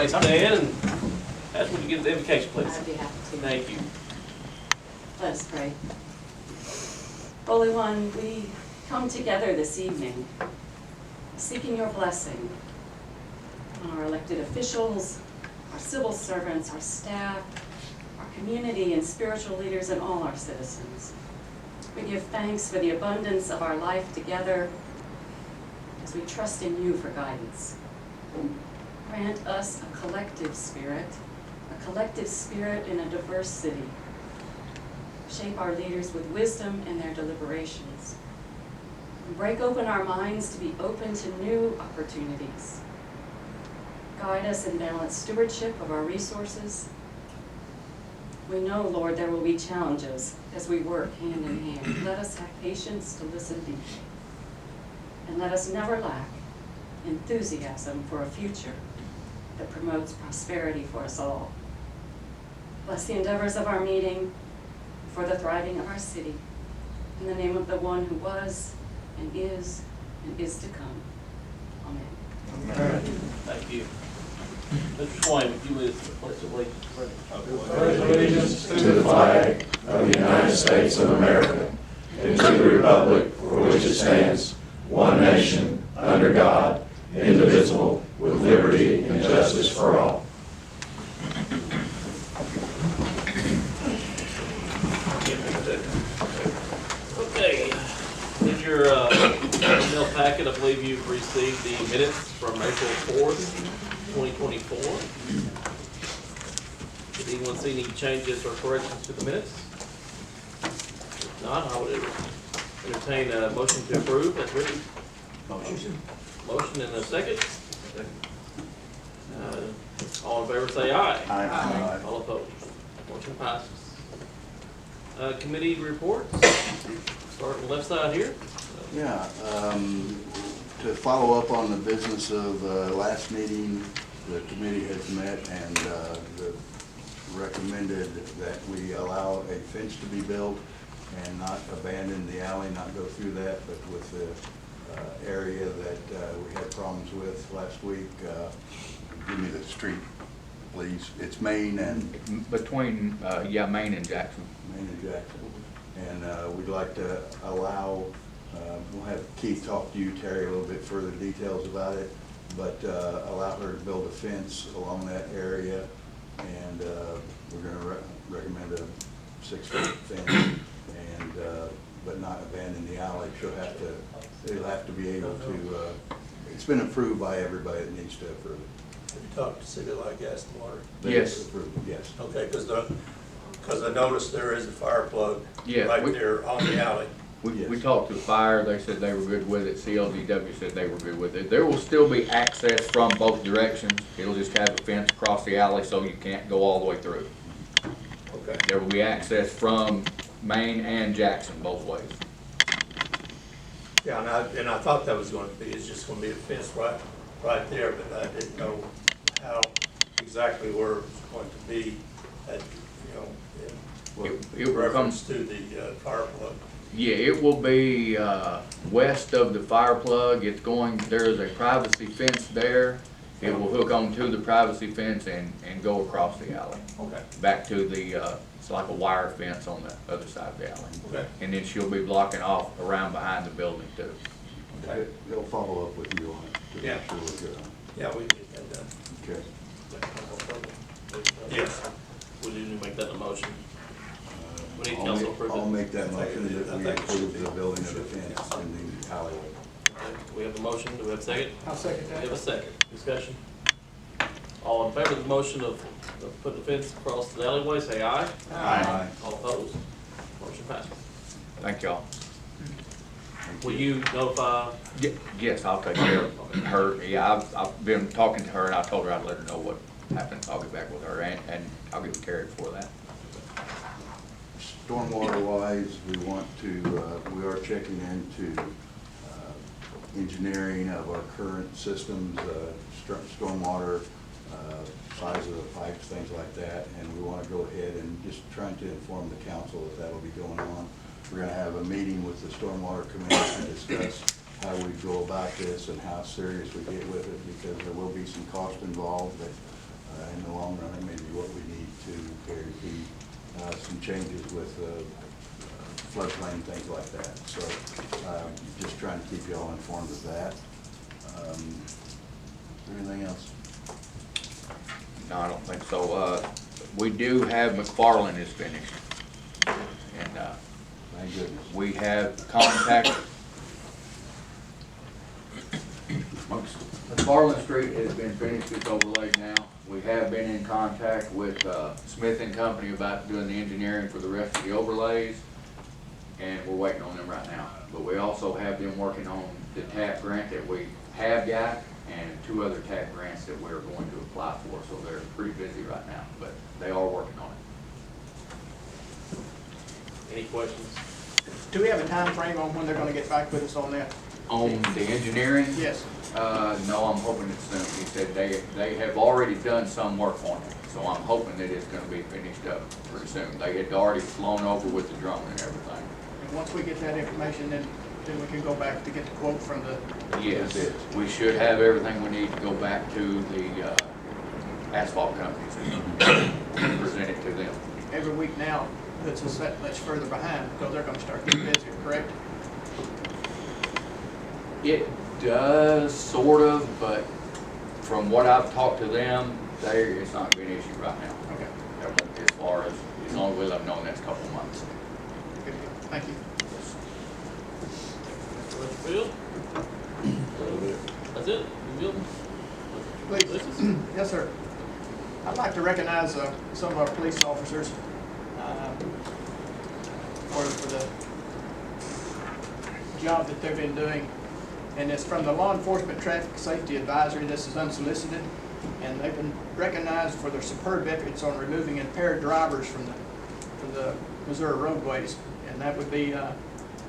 everybody stand and ask me to give the invocation, please. I'd be happy to. Thank you. Let us pray. Holy One, we come together this evening seeking your blessing on our elected officials, our civil servants, our staff, our community and spiritual leaders, and all our citizens. We give thanks for the abundance of our life together as we trust in you for guidance. Grant us a collective spirit in a diverse city. Shape our leaders with wisdom in their deliberations. And break open our minds to be open to new opportunities. Guide us in balanced stewardship of our resources. We know, Lord, there will be challenges as we work hand in hand. Let us have patience to listen deeply. And let us never lack enthusiasm for a future that promotes prosperity for us all. Bless the endeavors of our meeting for the thriving of our city. In the name of the one who was and is to come. Amen. Amen. Thank you. Mr. Swain, would you lead us to the pledge of allegiance? Pledge allegiance to the flag of the United States of America and to the republic for which it stands, one nation, under God, indivisible, with liberty and justice for all. Okay. In your email packet, I believe you've received the minutes from April 4th, 2024. Did anyone see any changes or corrections to the minutes? If not, I would entertain a motion to approve as written. Motion. Motion and a second. All in favor say aye. Aye. All opposed. Motion passes. Committee reports. Start on the left side here. Yeah, to follow up on the business of last meeting, the committee has met and recommended that we allow a fence to be built and not abandon the alley, not go through that, but with the area that we had problems with last week. Give me the street, please. It's Main and... Between, Main and Jackson. Main and Jackson. And we'd like to allow, we'll have Keith talk to you, Terry, a little bit further details about it, but allow her to build a fence along that area. And we're going to recommend a 6-foot fence, and but not abandon the alley. It'll have to be able to, it's been approved by everybody that needs to approve it. Have you talked to City Light Gas and Water? Yes. Approved, yes. Okay, because I noticed there is a fire plug Yeah, right there on the alley. We talked to the fire, they said they were good with it, CLDW said they were good with it. There will still be access from both directions. It'll just have a fence across the alley so you can't go all the way through. Okay. There will be access from Main and Jackson both ways. Yeah, and I thought that was going to be, it's just going to be a fence right there, but I didn't know how exactly where it was going to be at, in reference to the fire plug. Yeah, it will be west of the fire plug. There is a privacy fence there. It will hook onto the privacy fence and go across the alley. Okay. Back to the, it's like a wire fence on the other side of the alley. Okay. And then she'll be blocking off around behind the building too. Okay. They'll follow up with you on it to Yeah. make sure we're good on it. Yeah, we get that done. Okay. Yes. We need to make that a motion. We need council approval. I'll make that motion that we I think it should approve be. the building of the fence in the alleyway. We have a motion. Do we have a second? I'll second We have a second. Discussion. All in favor of the motion of putting the fence across the alleyway, say aye. Aye. All opposed? Motion passes. Thank y'all. Will you notify? Yes, I'll take care of her. Yeah, I've been talking to her and I told her I'd let her know what happened. I'll get back with her and I'll get Terry for that. Stormwater wise, we are checking into engineering of our current systems, stormwater, size of the pipes, things like that, and we want to go ahead and just trying to inform the council that that'll be going on. We're going to have a meeting with the stormwater committee to discuss how we go about this and how serious we get with it, because there will be some cost involved, but in the long run, it may be what we need to guarantee some changes with floodplain, things like that. So just trying to keep you all informed of that. Is there anything else? No, I don't think so. We do have McFarland is finished. And, Thank goodness. we have contacted. McFarland Street has been finished, it's overlaid now. We have been in contact with Smith and Company about doing the engineering for the rest of the overlays, and we're waiting on them right now. But we also have them working on the TAP grant that we have got, and 2 other TAP grants that we're going to apply for, so they're pretty busy right now, but they are working on it. Any questions? Do we have a time frame on when they're gonna get back with us on that? On the engineering? Yes. No, I'm hoping it's soon. He said they have already done some work on it, so I'm hoping that it's gonna be finished up pretty soon. They had already flown over with the drone and everything. And once we get that information, then we can go back to get the quote from the, Yes, we should have everything we need to go back to the asphalt companies and present it to them. every week now puts us that much further behind because they're gonna start getting busier, correct? It does, sort of, but from what I've talked to them, it's not gonna be an issue right now. Okay, That won't be as long as we let them know in the next couple of months. good, thank you. Bill? That's it? You good? Please. Yes, sir. I'd like to recognize some of our police officers for the job that they've been doing. And it's from the Law Enforcement Traffic Safety Advisory. This is unsolicited. And they've been recognized for their superb efforts on removing impaired drivers from the Missouri roadways. And that would be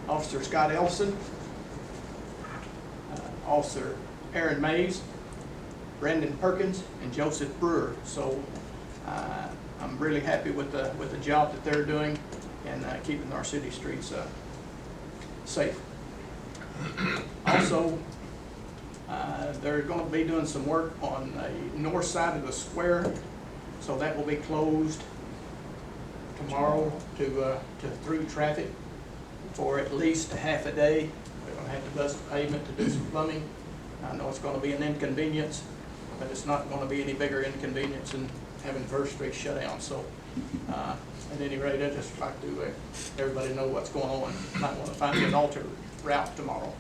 Officer Scott Elson, Officer Aaron Mays, Brandon Perkins, and Joseph Brewer. So I'm really happy with the job that they're doing and keeping our city streets safe. Also, they're going to be doing some work on the north side of the square, so that will be closed tomorrow to through traffic for at least a half a day. We're going to have to bust the pavement to do some plumbing. I know it's going to be an inconvenience, but it's not going to be any bigger inconvenience than having First Street shut down. So, at any rate, I'd just like to let everybody know what's going on. Might want to find an alternate route tomorrow.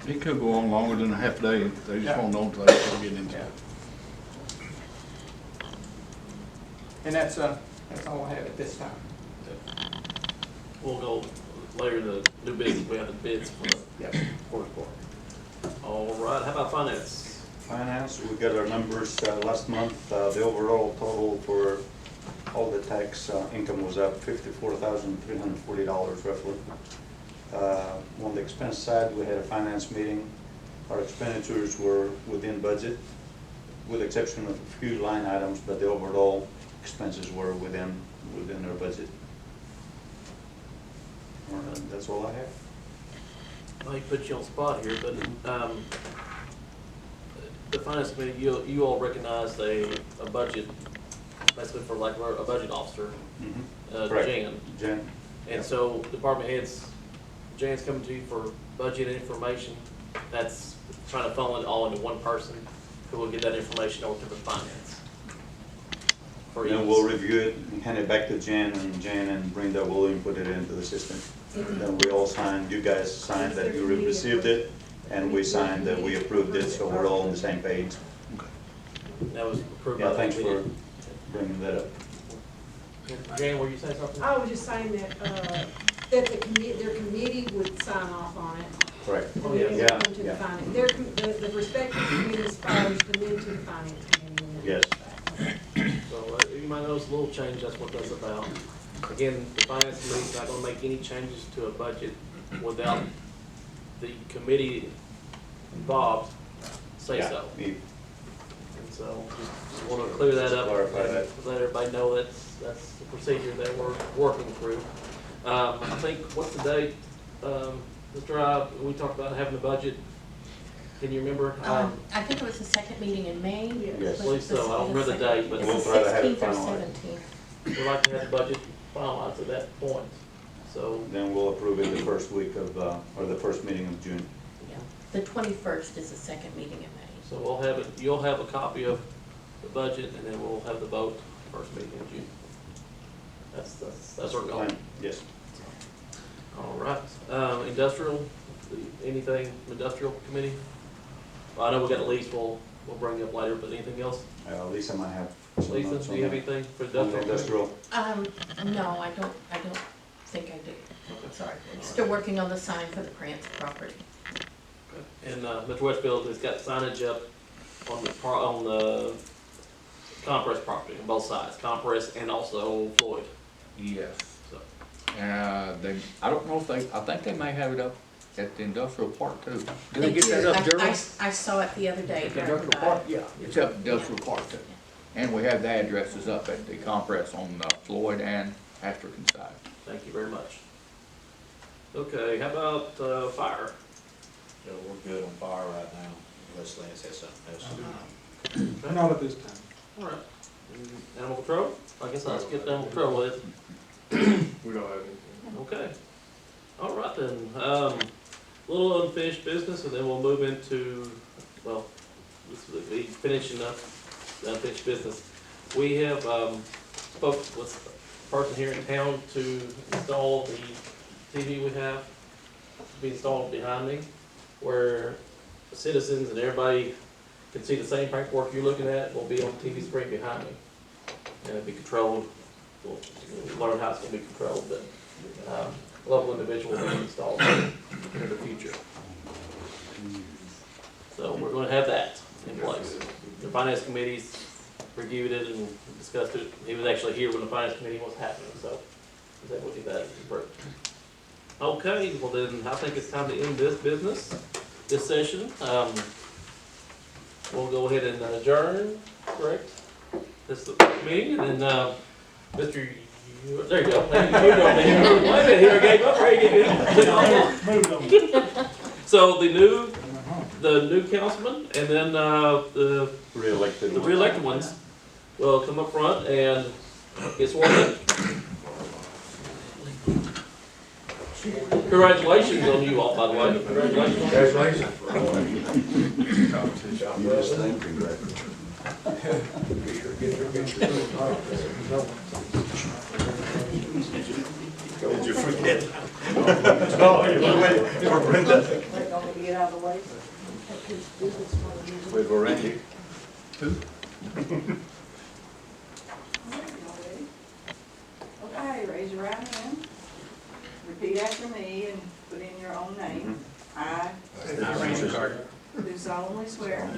It could go on longer than a half a day. They just Yeah. won't know until they start getting into Yeah. it. And that's all I have at this time. We'll go later to new business. We have the bids for the Yep. fourth quarter. All right, how about finance? Finance, we got our numbers last month. The overall total for all the tax income was up $54,340 roughly. On the expense side, we had a finance meeting. Our expenditures were within budget, with the exception of a few line items, but the overall expenses were within our budget. That's all I have. I might put you on the spot here, but the finance committee, you all recognized a budget, basically for like a budget officer, Correct. Jan. And so department heads, Jan's coming to you for budget information. That's trying to funnel it all into one person who will get that information over to the finance. Then we'll review it and hand it back to Jan and Brenda will input it into the system. Then we all signed, you guys signed that you received it, and we signed that we approved it, so we're all on the same page. That was approved by Yeah, the thanks for committee. bringing that up. Jan, were you saying something? I was just saying that their committee would sign off on it. Correct. Oh, yeah. And then it would come to the Yeah. finance. The respective committees first, and then to the finance committee. and then Yes. So you might notice a little change, that's what that's about. Again, the finance committee's not gonna make any changes to a budget without the committee involved say Yeah, so. me- And so just wanna clear that up. Clarify and that. let everybody know that's the procedure that we're working through. I think, what's the date? Mr. I, we talked about having the budget Can you remember? I think it was the second meeting in May. Yes. I believe so. I don't remember the date, but It's We'll the try to have it 16th or finalized. 17th. we'd like to have the budget finalized at that point. So, Then we'll approve it the first week of, or the first meeting of June. Yeah. The 21st is the second meeting in May. so we'll have it, you'll have a copy of the budget, and then we'll have the vote first meeting in June. That's our goal. Yes. All right, industrial, anything, industrial committee? Well, I know we got a lease, we'll bring it up later, but anything else? Lisa might have. some Lisa, notes do on you have that. anything for On the industrial? industrial. No, I don't think I do. Okay. Sorry. I'm still working on the sign for the Krantz property. And Mr. Westfield has got signage up on the Compress property, on both sides, Compress and also Floyd. Yes. So, I don't know if I think they may have it up at the industrial park too. Do They they get do. that up, Gerald? I saw it the other day. At the driving industrial by. park, yeah, it's up at the industrial park too. And we have the addresses up at the Compress on Floyd and Asterkin side. thank you very much. Okay, how about fire? So we're good on fire right now, unless Lance has something else. Not at this time. All right. And animal control? I guess I'll skip animal control with. We don't have anything. Okay. All right then. Little unfinished business, and then we'll move into, well, this will be finishing up the unfinished business. We have spoke with a person here in town to install the TV we have to be installed behind me, where citizens and everybody can see the same paperwork you're looking at will be on the TV screen behind me. And it'll be controlled. We'll learn how it's gonna be controlled, but local individual will be installed in the future. So we're gonna have that in place. The finance committee's reviewed it and discussed it. He was actually here when the finance committee was happening, so he's able to do that. Okay, well then, I think it's time to end this business, this session. We'll go ahead and adjourn, correct? This meeting, and then, Mr. There you go. Wait a minute, here I gave up. There you go. So the new councilman, and then the re-elected ones will come up front and get sworn in. Congratulations on you all, by the way. Congratulations. You just think, congratulations. Did you forget? No, you were waiting for Brenda. Get out of the way. Wait for Randy. Okay, raise your right hand. Repeat after me and put in your own name. I do solemnly swear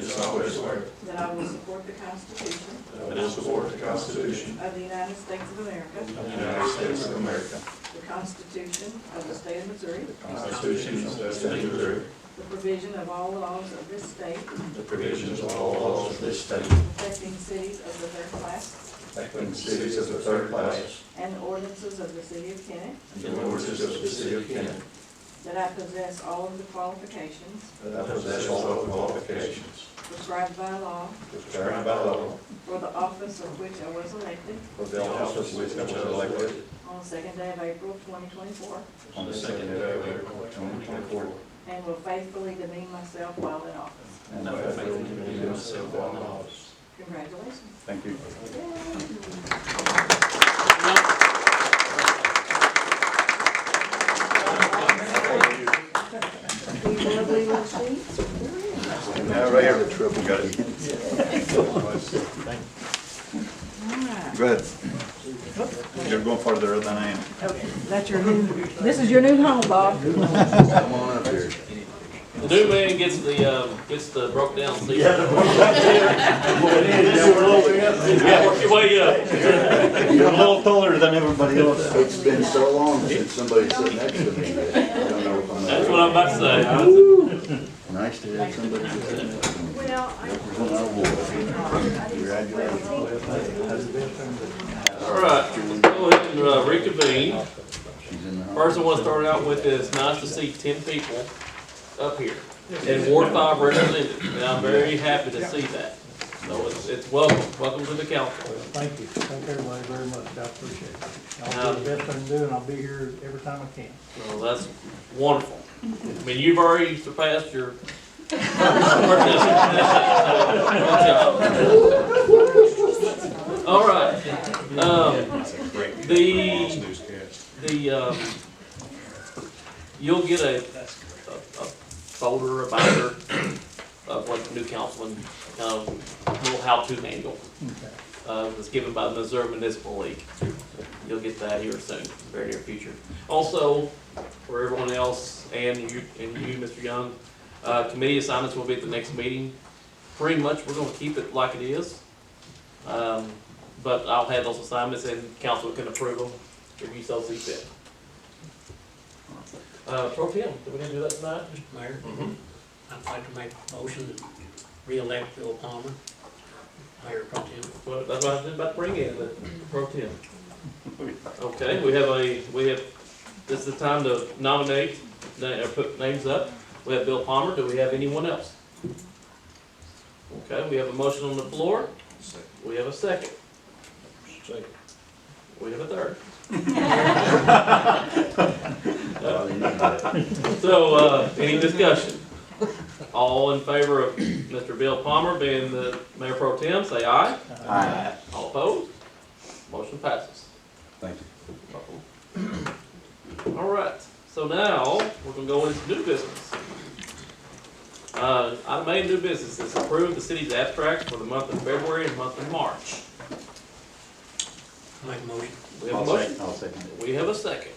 that I will support the Constitution I will support the Constitution of the United States of America, of the United States of America, the Constitution of the State of Missouri, the Constitution of the State of Missouri, the provision of all laws of this state the provisions of all laws of this state, affecting cities of the third class, affecting cities of the third class, and the ordinances of the city of Kennett, and the ordinances of the city of Kennett, that I possess all of the qualifications that I possess all the qualifications prescribed by law prescribed by law for the office of which I was elected for the office which I was elected on the second day of April 2024, on the second day of April 2024, and will faithfully demean myself while in office. and I will faithfully demean myself while in office. Congratulations. Thank you. Now, right here, triple got it. Go ahead. You're going farther than I am. Okay, that's your new, this is your new home, Bob. Come on up here. The new man gets the broke down seat. Yeah, Work your way up. You're a little taller than everybody else. It's been so long since somebody sat next to me that I don't know if I'm. That's what I'm about to say. Nice to have somebody that sat next to me. Well, Represent our ward. Congratulations. All right, go ahead and reconvene. She's in the. First I want to start out with is nice to see 10 people up here. and Ward 5 represented, and I'm very happy to see that. So it's welcome to the council. Thank you, thank everybody very much, I appreciate it. I'll do the best I can do, and I'll be here every time I can. Well, that's wonderful. I mean, you've already surpassed your. Good job. All right. You'll get a folder, a binder of what the new councilman, little how-to manual. That's given by the Missouri Municipal League. You'll get that here soon, very near future. Also, for everyone else, and you, Mr. Young, committee assignments will be at the next meeting. Pretty much, we're gonna keep it like it is. But I'll have those assignments and council can approve them if you so see fit. Pro Tem, do we need to do that tonight? Mr. Mayor, I'd like to make a motion to re-elect Bill Palmer, Mayor Pro Tem. Well, that's what I was about to bring in, the Pro Tem. Okay, this is the time to nominate, or put names up. We have Bill Palmer, do we have anyone else? Okay, we have a motion on the floor. We have a second. We have a third. So, any discussion? All in favor of Mr. Bill Palmer being the Mayor Pro Tem, say aye. Aye. All opposed? Motion passes. Thank you. All right, so now we're gonna go into new business. Item A, new business is approve the city's abstracts for the month of February and month of March. Make a motion. We have a motion. I'll second it. We have a second.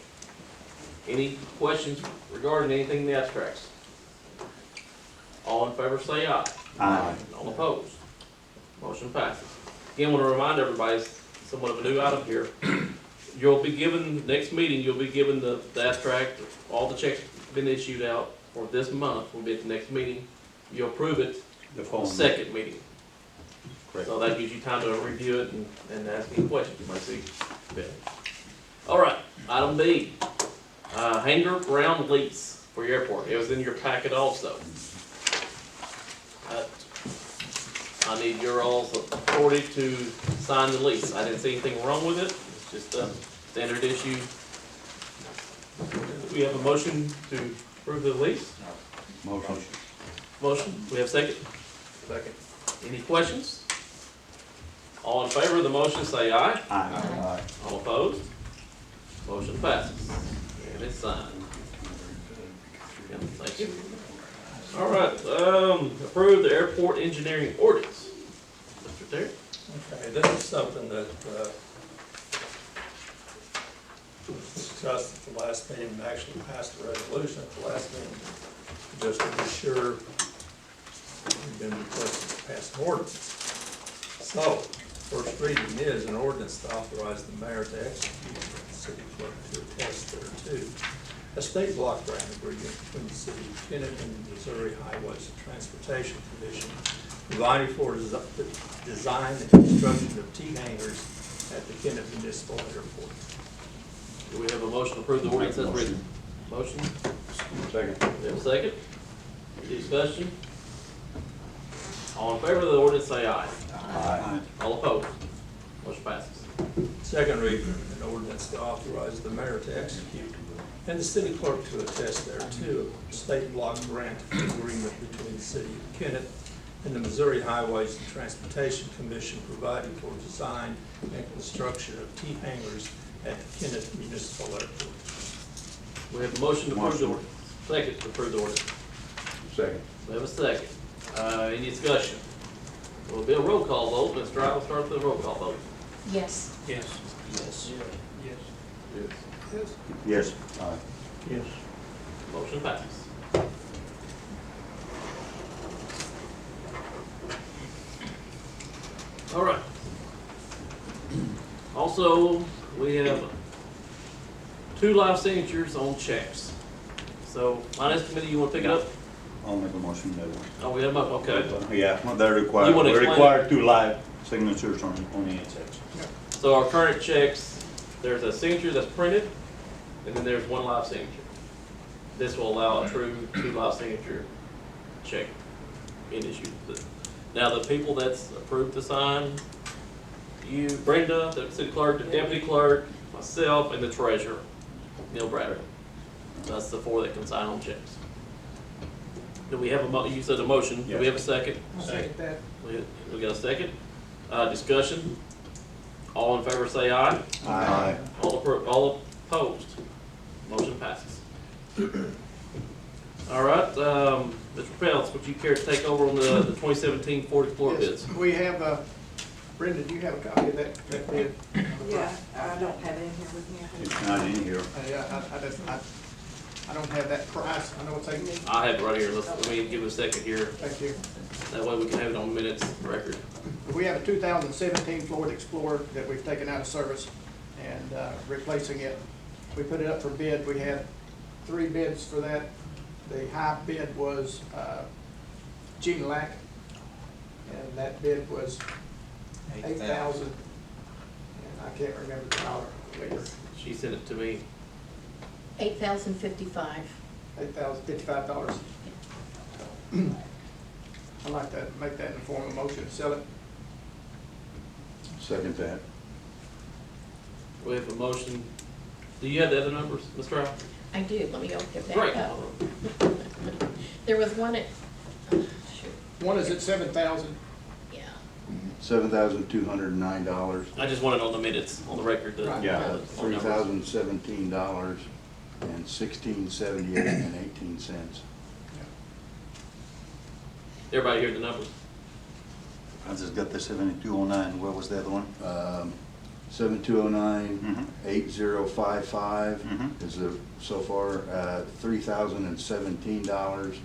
Any questions regarding anything in the abstracts? All in favor say aye. Aye. All opposed? Motion passes. Again, I want to remind everybody, it's somewhat of a new item here. You'll be given, next meeting, you'll be given the abstract, all the checks have been issued out for this month, will be at the next meeting. You'll approve it The the phone. second meeting. Correct. So that gives you time to review it and ask any questions you might see fit. All right, item B, hangar ground lease for your airport. It was in your packet also. I need your all's authority to sign the lease. I didn't see anything wrong with it. It's just a standard issue. We have a motion to approve the lease. Motion. Motion, we have second? Second. Any questions? All in favor of the motion say aye. Aye. All opposed? Motion passes. And it's signed. Yeah, thank you. All right, approve the airport engineering ordinance. Mr. Terry? Okay, this is something that, was discussed at the last meeting, and actually passed a resolution at the last meeting, just to be sure we've been requested to pass an ordinance. So, first reading is an ordinance to authorize the mayor to execute and the city clerk to attest thereto a state block grant agreement between the city of Kennett and the Missouri Highways and Transportation Commission, providing for the design and construction of T-hangars at the Kennett Municipal Airport. Do we have a motion to approve the ordinance as written? Motion? Second. We have a second? Any discussion? All in favor of the ordinance say aye. Aye. All opposed? Motion passes. Second reading, an ordinance to authorize the mayor to execute and the city clerk to attest thereto a state block grant agreement between the city of Kennett and the Missouri Highways and Transportation Commission, providing for design and construction of T-hangars at the Kennett Municipal Airport. We have a motion to approve the ordinance. Second to approve the ordinance. Second. We have a second. Any discussion? Will be a roll call vote. Mr. Wright will start the roll call vote. Yes. Yes. Yes. Yes. Yes. Aye. Yes. Motion passes. All right. Also, we have 2 live signatures on checks. So, finance committee, you want to pick it up? I'll make a motion that way. Oh, we have them up, okay. Yeah, they're required, You wanna we're explain required 2 live signatures on the checks. So our current checks, there's a signature that's printed, and then there's 1 live signature. This will allow a true 2 live signature check being issued. Now, the people that's approved to sign, you, Brenda, the city clerk, the deputy clerk, myself, and the treasurer, Neil Bradley. That's the four that can sign on checks. Do we have you said a motion, do we have a second? I'll second that. We got a second? Discussion? All in favor say aye. Aye. All opposed? Motion passes. All right, Mr. Peltz, would you care to take over on the 2017 Ford Explorer bids? Yes, we have, Brenda, do you have a copy of that bid? Yeah, I don't have it in here with me. It's not in here. I don't have that price, I know it's like, I have it right here. Let me give it a second here. thank you. That way we can have it on minutes record. We have a 2017 Ford Explorer that we've taken out of service and replacing it. We put it up for bid. We had 3 bids for that. The high bid was Gene Lack, and that bid was $8,000. And I can't remember the dollar figure. She sent it to me. $8,055. $8,055. I'd like to make that in the form of a motion to sell it. Second that. We have a motion. Do you have the other numbers, Mr. Ralph? I do, let me go get Great. back up. There was one at, shoot, One is at $7,000. yeah. $7,209. I just wanted on the minutes, on the record. Right. Yeah. $3,017 and $16.78 18 Everybody hear the numbers? I just got the 7209. What was the other one? 7209 8055 Mhm. is so far $3,017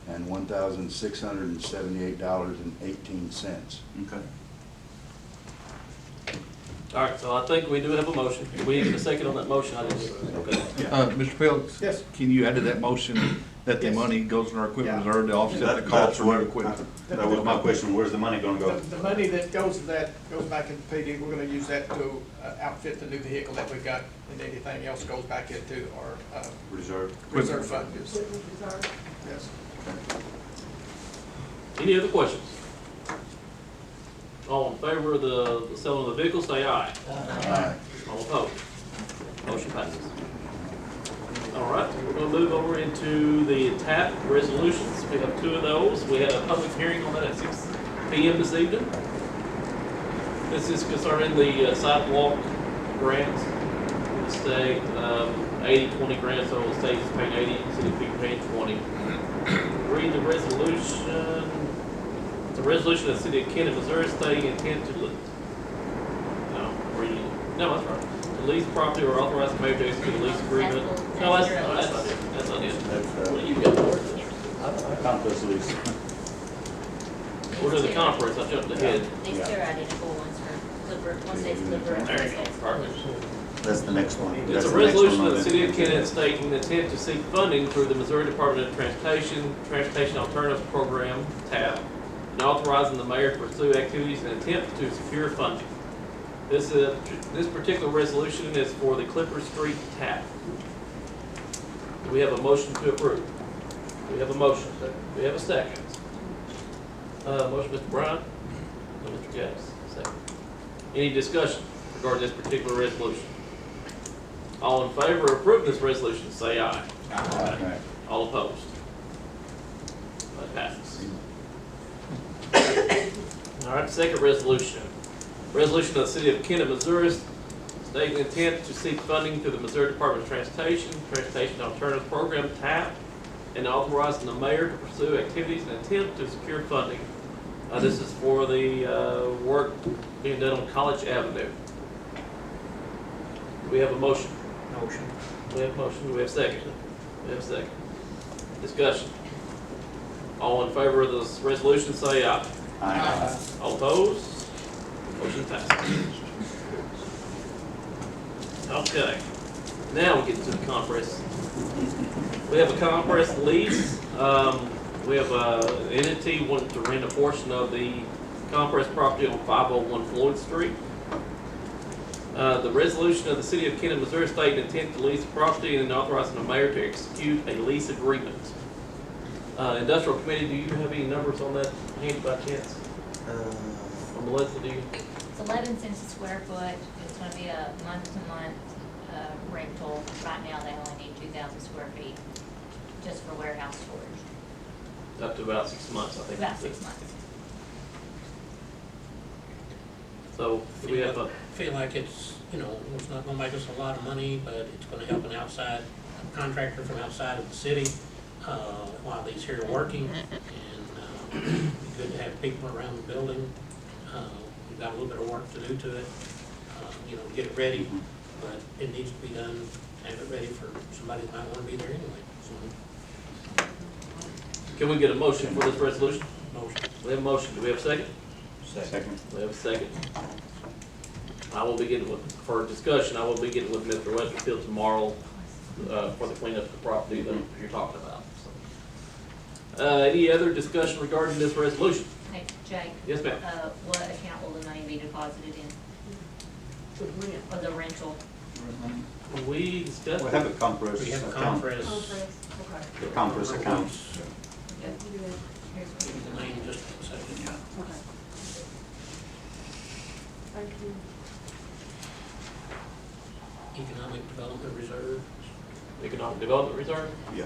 and $1,678.18. Okay. All right, so I think we do have a motion. Did we get a second on that motion? I didn't. Okay. Mr. Phillips? Yes. Can you add to that motion that the Yes. money goes in our equipment Yeah. reserve to offset the cost of our equipment? That was my question. Where's the money gonna go? The money that goes to that goes back into PD. We're gonna use that to outfit the new vehicle that we've got, and anything else goes back into our Reserve. reserve fund. Yes. Any other questions? All in favor of the selling of the vehicle, say aye. Aye. All opposed? Motion passes. All right, we're gonna move over into the TAP resolutions. We have 2 of those. We had a public hearing on that at 6 PM this evening. This is concerning the sidewalk grants. The state, 80-20 grant, so the state is paying 80, city people paying 20. Read the resolution. It's a resolution of the city of Kennett, Missouri, stating intent to no, that's right. To lease property or authorize the mayor to execute a lease agreement. No, that's not it. That's not it. What do you got? Conference lease. We're doing the conference. I jumped ahead. These two are identical ones for Clipper, one state's Clipper, and There one you go. state's Perfect. That's the next one. It's That's a the next resolution one of on the the- city of Kennett stating the intent to seek funding through the Missouri Department of Transportation Alternatives Program, TAP, and authorizing the mayor to pursue activities in an attempt to secure funding. This particular resolution is for the Clipper Street TAP. Do we have a motion to approve? We have a motion. Do we have a second? Motion, Mr. Bryant, and Mr. Gaddis, second. Any discussion regarding this particular resolution? All in favor of approving this resolution, say aye. Aye. All opposed? That passes. All right, second resolution. Resolution of the city of Kennett, Missouri, stating intent to seek funding through the Missouri Department of Transportation Alternatives Program, TAP, and authorizing the mayor to pursue activities in an attempt to secure funding. This is for the work being done on College Avenue. Do we have a motion? Motion. We have a motion. Do we have a second? We have a second. Discussion. All in favor of this resolution, say aye. Aye. All opposed? Motion passes. Okay. Now we get to the compress. We have a compress lease. We have an entity wanting to rent a portion of the compress property on 501 Floyd Street. The resolution of the city of Kennett, Missouri, stating intent to lease the property and authorizing the mayor to execute a lease agreement. Industrial committee, do you have any numbers on that handy by chance? Or Melissa, do you? It's 11 cents a square foot. It's gonna be a month-to-month rental. Right now, they only need 2,000 square feet just for warehouse storage. Up to about 6 months, I think. About 6 months. So, do we have a, Feel like it's, it's not gonna make us a lot of money, but it's gonna help an outside contractor from outside of the city, while he's here working. And, it'd be good to have people around the building. We've got a little bit of work to do to it, to get it ready, but it needs to be done, have it ready for somebody that might wanna be there anyway, so. can we get a motion for this resolution? Motion. We have a motion, do we have a second? Second. We have a second. I will be getting with, for discussion, I will be getting with Mr. Westerfield tomorrow, for the cleanup of the property that you're talking about. So. Any other discussion regarding this resolution? Hey, Jay? Yes, ma'am. What account will the money be deposited in? For the rental? We discussed. We have a compress We have a account. compress. Okay. The compress account. Here's Give you the name just a second. Okay. Thank you. Economic Development Reserve. Economic Development Reserve? Yeah.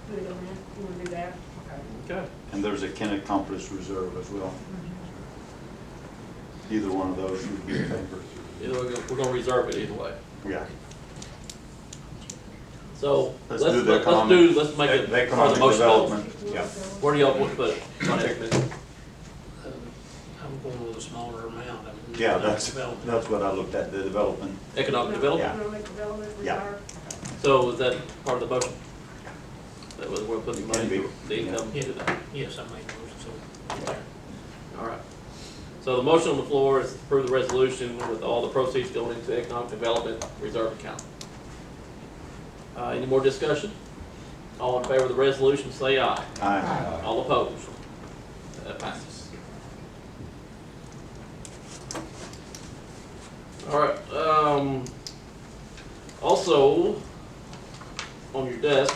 Put it on that, you wanna do that? Okay. Okay. And there's a Kennett compress reserve as well. Either one of those would be in favor. Either we're gonna reserve it either way. Yeah. So, Let's do the let's make it the part of economic the motion. development. Yeah. Where do y'all want to put it? Finance committee? I'm going with a smaller amount. Yeah, that's Development. what I looked at, the development. Economic development? Economic development Yeah. reserve? So is that part of the motion? That was, we're putting money, Can be. the income Yeah. to that? Yes, I made a motion, so it's there. All right. So the motion on the floor is to approve the resolution with all the proceeds going into economic development reserve account. Any more discussion? All in favor of the resolution, say aye. Aye. All opposed? That passes. All right, also, on your desk,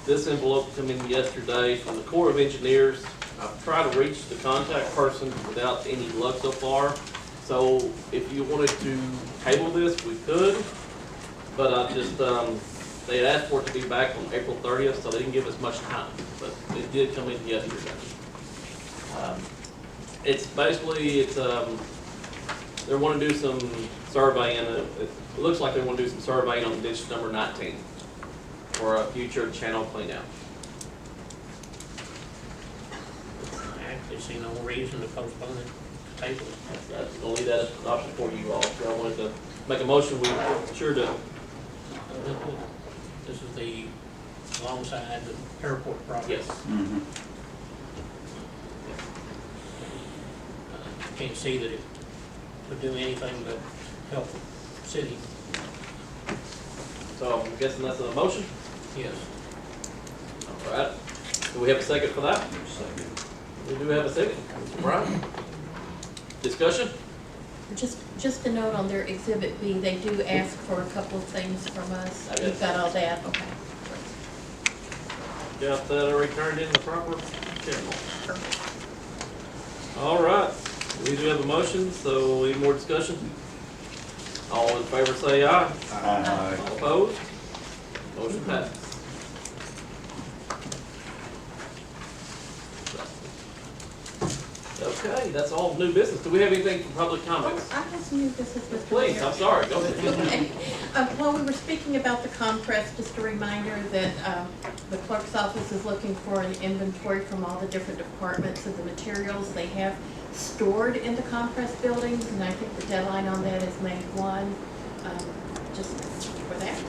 this envelope came in yesterday from the Corps of Engineers. I've tried to reach the contact person without any luck so far. So if you wanted to table this, we could, but I just, they had asked for it to be back on April 30th, so they didn't give us much time, but it did come in yesterday. It's basically, they want to do some surveying, it looks like they want to do some surveying on ditch number 19 for a future channel cleanout. I actually see no reason to postpone it, to table it. That's gonna leave that as an option for you all. If y'all wanted to make a motion, we sure do. This is the alongside the airport property. Yes. Mhm. Can't see that it would do anything but help the city. So I'm guessing that's a motion? Yes. All right. Do we have a second for that? We do have a second. Brian? Discussion? Just a note on their Exhibit B, they do ask for a couple of things from us. I got You've got all that, okay. Got that already turned in the proper channel. All right. We do have a motion, so any more discussion? All in favor say aye. Aye. All opposed? Motion passes. Okay, that's all new business. Do we have anything from public comments? I have some new business, Mr. Please, Mayor. I'm sorry, go ahead. Okay. While we were speaking about the compress, just a reminder that the clerk's office is looking for an inventory from all the different departments of the materials they have stored in the compress buildings, and I think the deadline on that is May 1, just for that.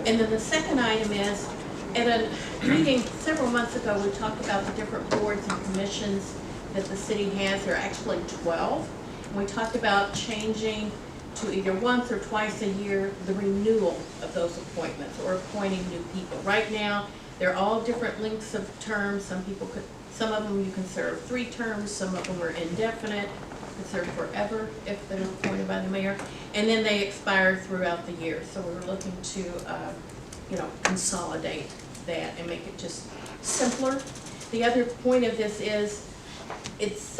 And then the second item is, at a meeting several months ago, we talked about the different boards and commissions that the city has. There are actually 12. And we talked about changing to either once or twice a year the renewal of those appointments or appointing new people. Right now, they're all different lengths of terms. Some of them you can serve 3 terms, some of them are indefinite, you can serve forever if they're appointed by the mayor, and then they expire throughout the year. So we were looking to, consolidate that and make it just simpler the other point of this is, it's,